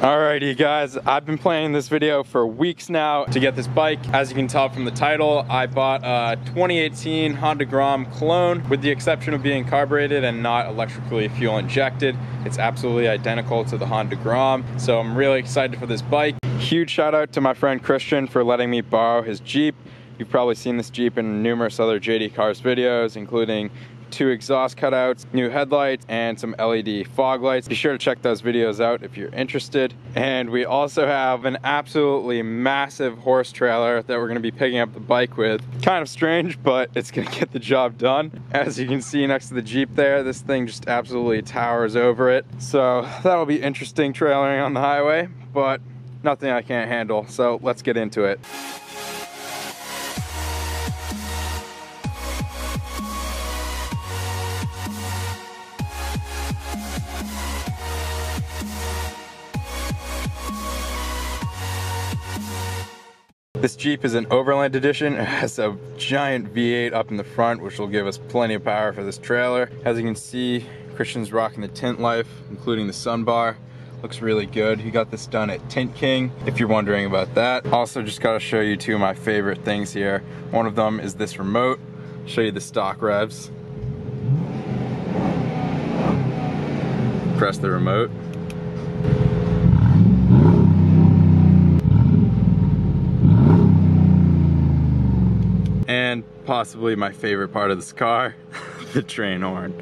Alrighty guys, I've been planning this video for weeks now to get this bike. As you can tell from the title, I bought a 2018 Honda Grom Clone. With the exception of being carbureted and not electrically fuel injected, it's absolutely identical to the Honda Grom. So I'm really excited for this bike. Huge shout out to my friend Christian for letting me borrow his Jeep. You've probably seen this Jeep in numerous other JD Cars videos, including 2 exhaust cutouts, new headlights, and some LED fog lights. Be sure to check those videos out if you're interested. And we also have an absolutely massive horse trailer that we're gonna be picking up the bike with. Kind of strange, but it's gonna get the job done. As you can see next to the Jeep there, this thing just absolutely towers over it. So that'll be interesting trailering on the highway, but nothing I can't handle. So let's get into it. This Jeep is an Overland edition. It has a giant V8 up in the front, which will give us plenty of power for this trailer. As you can see, Christian's rocking the tint life, including the sun bar. Looks really good. He got this done at Tint King, if you're wondering about that. Also, just gotta show you 2 of my favorite things here. One of them is this remote. I'll show you the stock revs. Press the remote. And possibly my favorite part of this car, the train horn.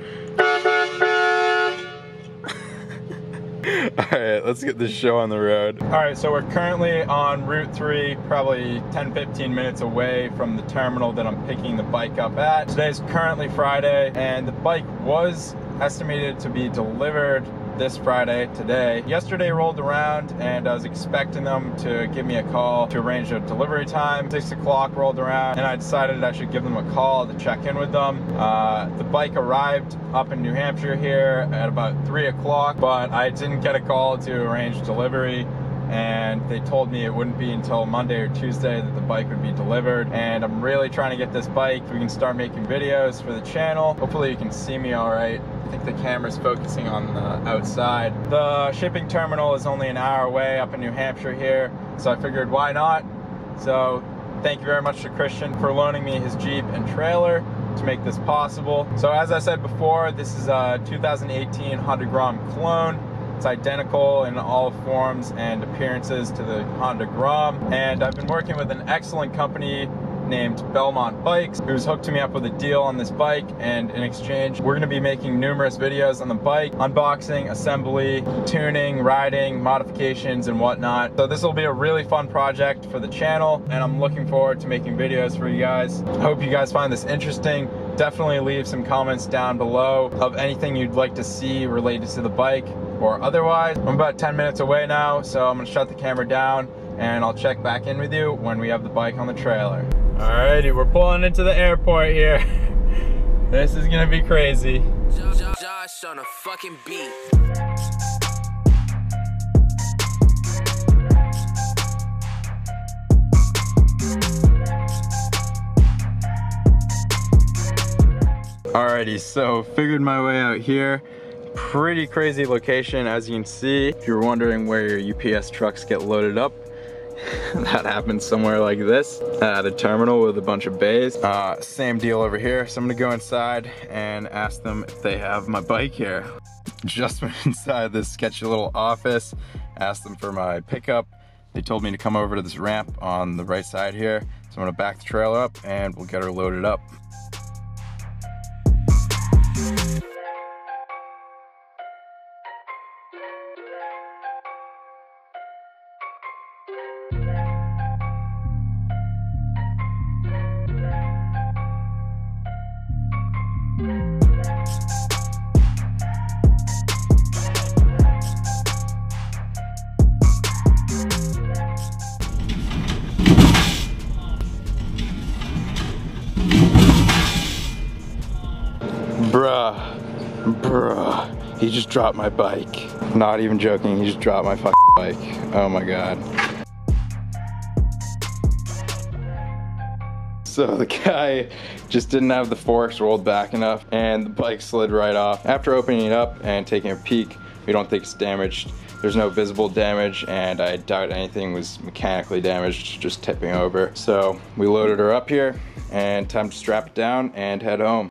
Alright, let's get this show on the road. Alright, so we're currently on Route 3, probably 10-15 minutes away from the terminal that I'm picking the bike up at. Today's currently Friday, and the bike was estimated to be delivered this Friday, today. Yesterday rolled around and I was expecting them to give me a call to arrange a delivery time. 6 o'clock rolled around and I decided I should give them a call to check in with them. The bike arrived up in New Hampshire here at about 3 o'clock, but I didn't get a call to arrange delivery, and they told me it wouldn't be until Monday or Tuesday that the bike would be delivered. And I'm really trying to get this bike so we can start making videos for the channel. Hopefully you can see me all right. I think the camera's focusing on the outside. The shipping terminal is only an hour away up in New Hampshire here, so I figured why not? So thank you very much to Christian for loaning me his Jeep and trailer to make this possible. So as I said before, this is a 2018 Honda Grom Clone. It's identical in all forms and appearances to the Honda Grom, and I've been working with an excellent company named Belmont Bikes, who's hooked me up with a deal on this bike, and in exchange we're going to be making numerous videos on the bike, unboxing, assembly, tuning, riding, modifications, and whatnot. So this will be a really fun project for the channel, and I'm looking forward to making videos for you guys. I hope you guys find this interesting. Definitely leave some comments down below of anything you'd like to see related to the bike or otherwise. I'm about 10 minutes away now, so I'm gonna shut the camera down and I'll check back in with you when we have the bike on the trailer. Alrighty, we're pulling into the airport here. This is gonna be crazy. Josh on a fucking beat. Alrighty, so figured my way out here. Pretty crazy location, as you can see. If you're wondering where your UPS trucks get loaded up, that happens somewhere like this, at a terminal with a bunch of bays. Same deal over here. So I'm gonna go inside and ask them if they have my bike here. Just went inside this sketchy little office, asked them for my pickup. They told me to come over to this ramp on the right side here. So I'm gonna back the trailer up and we'll get her loaded up. Bruh, he just dropped my bike. Not even joking, he just dropped my fucking bike. Oh my god. So the guy just didn't have the forks rolled back enough and the bike slid right off. After opening it up and taking a peek, we don't think it's damaged. There's no visible damage, and I doubt anything was mechanically damaged, just tipping over. So we loaded her up here, and time to strap it down and head home.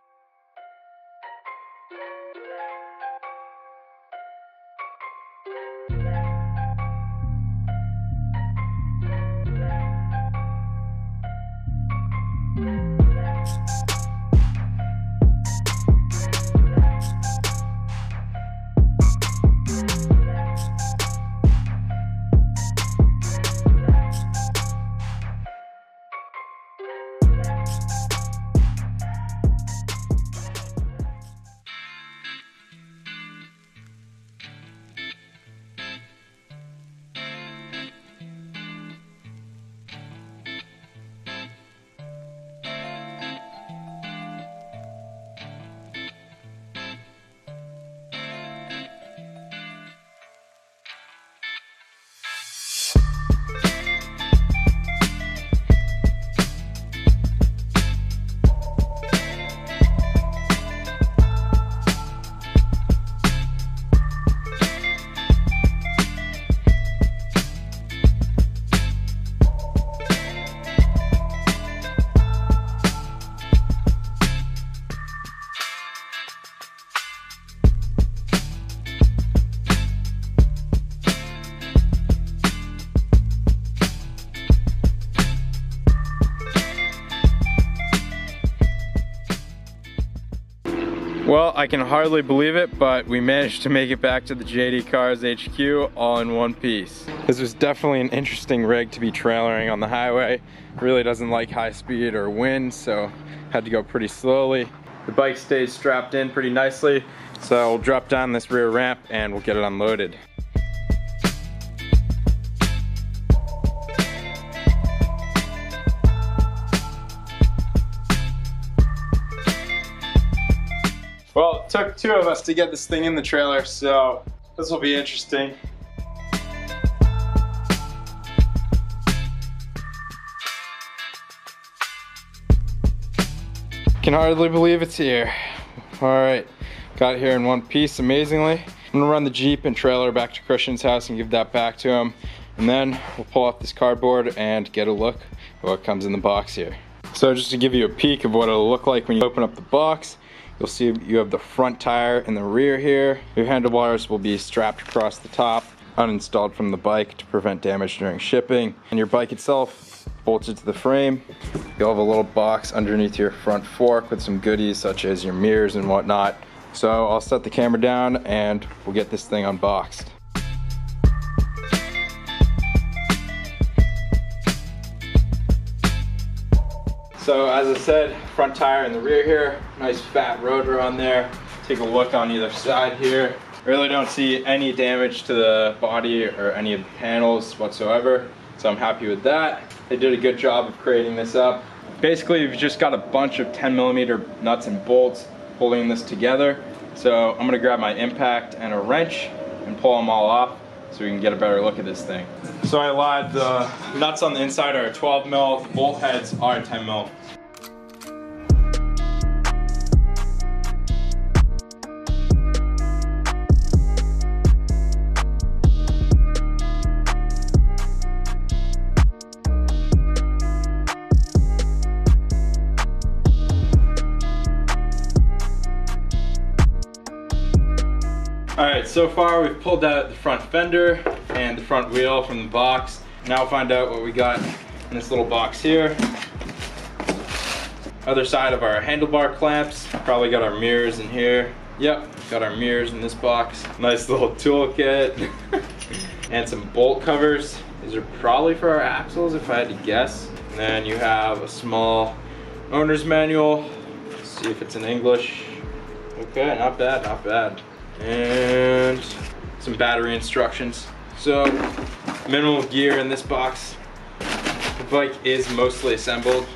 Well, I can hardly believe it, but we managed to make it back to the JD Cars HQ all in one piece. This was definitely an interesting rig to be trailering on the highway. It really doesn't like high speed or wind, so had to go pretty slowly. The bike stays strapped in pretty nicely, so I'll drop down this rear ramp and we'll get it unloaded. Well, it took two of us to get this thing in the trailer, so this will be interesting. Can hardly believe it's here. All right, got it here in one piece, amazingly. I'm gonna run the Jeep and trailer back to Christian's house and give that back to him. And then we'll pull off this cardboard and get a look at what comes in the box here. So just to give you a peek of what it'll look like when you open up the box, you'll see you have the front tire in the rear here. Your handlebars will be strapped across the top, uninstalled from the bike to prevent damage during shipping. And your bike itself bolted to the frame. You'll have a little box underneath your front fork with some goodies such as your mirrors and whatnot. So I'll set the camera down and we'll get this thing unboxed. So as I said, front tire in the rear here, nice fat rotor on there. Take a look on either side here. Really don't see any damage to the body or any of the panels whatsoever, so I'm happy with that. They did a good job of creating this up. Basically, you've just got a bunch of 10mm nuts and bolts holding this together. So I'm gonna grab my impact and a wrench and pull them all off so we can get a better look at this thing. So I lied, the nuts on the inside are 12mm, the bolt heads are 10mm. Alright, so far we've pulled out the front fender and the front wheel from the box. Now we'll find out what we got in this little box here. Other side of our handlebar clamps. Probably got our mirrors in here. Yep, got our mirrors in this box. Nice little toolkit. And some bolt covers. These are probably for our axles if I had to guess. And then you have a small owner's manual. Let's see if it's in English. Okay, not bad, not bad. And some battery instructions. So minimal gear in this box. The bike is mostly assembled.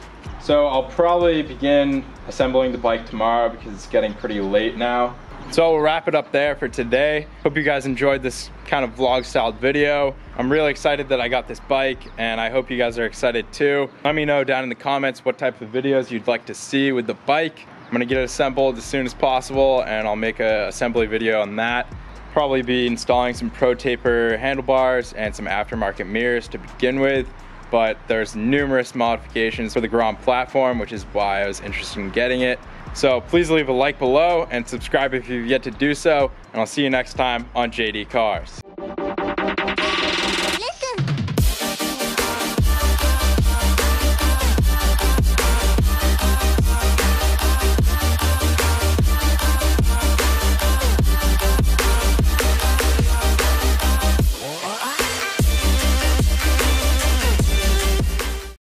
So I'll probably begin assembling the bike tomorrow because it's getting pretty late now. So we'll wrap it up there for today. Hope you guys enjoyed this kind of vlog style video. I'm really excited that I got this bike and I hope you guys are excited too. Let me know down in the comments what type of videos you'd like to see with the bike. I'm gonna get it assembled as soon as possible and I'll make an assembly video on that. probably be installing some Pro Taper handlebars and some aftermarket mirrors to begin with, but there's numerous modifications for the Grom platform, which is why I was interested in getting it. So please leave a like below and subscribe if you've yet to do so, and I'll see you next time on JD Cars.